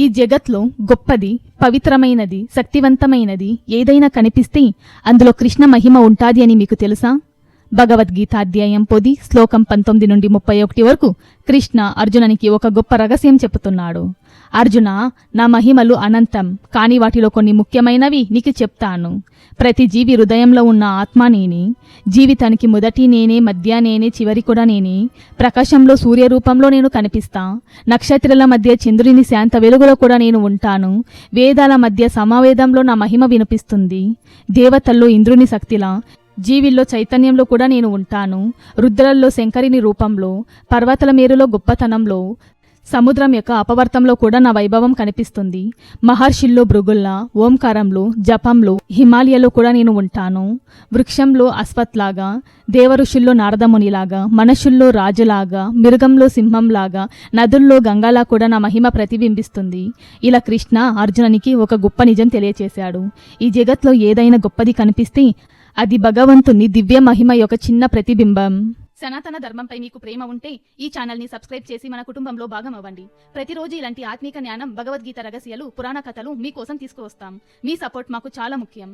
ఈ జగత్లో గొప్పది, పవిత్రమైనది, శక్తివంతమైనది ఏదైనా కనిపిస్తే అందులో కృష్ణ మహిమ ఉంటాది అని మీకు తెలుసా? భగవద్గీత అధ్యాయం 10 శ్లోకం 19 నుండి 31 వరకు కృష్ణ అర్జునునికి ఒక గొప్ప రహస్యం చెప్తున్నాడు. అర్జున, నా మహిమలు అనంతం, కాని వాటిలో కొన్ని ముఖ్యమైనవి నీకు చెప్తాను. ప్రతి జీవి హృదయంలో ఉన్న ఆత్మ నేనే. జీవితానికి మొదటి నేనే, మధ్య నేనే, చివరి కూడా నేనే. ప్రకాశంలో సూర్యరూపంలో నేను కనిపిస్తా. నక్షత్రాల మధ్య చంద్రుని శాంత వెలుగులో కూడా నేను ఉంటాను. వేదాల మధ్య సమవేదంలో నా మహిమ వినిపిస్తుంది. దేవతల్లో ఇంద్రుని శక్తిలా, జీవిల్లో చైతన్యంలో కూడా నేను ఉంటాను. రుద్రల్లో శంకరిని రూపంలో, పర్వతాల మేరులో గొప్పతనంలో, సముద్రం యొక్క అపవర్తంలో కూడా నా వైభవం కనిపిస్తుంది. మహర్షుల్లో భృగుల్లా, ఓంకారంలో, జపంలో, హిమాలయలో కూడా నేను ఉంటాను. వృక్షంలో అశ్వత్లాగా, దేవఋషుల్లో నారదమునిలాగా, మనుషుల్లో రాజులాగా, మృగంలో సింహంలాగా, నదుల్లో గంగాలా కూడా నా మహిమ ప్రతిబింబిస్తుంది. ఇలా కృష్ణ అర్జునునికి ఒక గొప్ప నిజం తెలియచేశాడు. ఈ జగత్లో ఏదైనా గొప్పది కనిపిస్తే అది భగవంతుని దివ్య మహిమ యొక్క చిన్న ప్రతిబింబం. సనాతన ధర్మంపై మీకు ప్రేమ ఉంటే ఈ ఛానల్ని సబ్స్క్రైబ్ చేసి మన కుటుంబంలో భాగం అవ్వండి. ప్రతిరోజు ఇలాంటి ఆత్మీక జ్ఞానం, భగవద్గీత రహస్యాలు, పురాణ కథలు మీకోసం తీసుకువస్తాం. మీ సపోర్ట్ మాకు చాలా ముఖ్యం.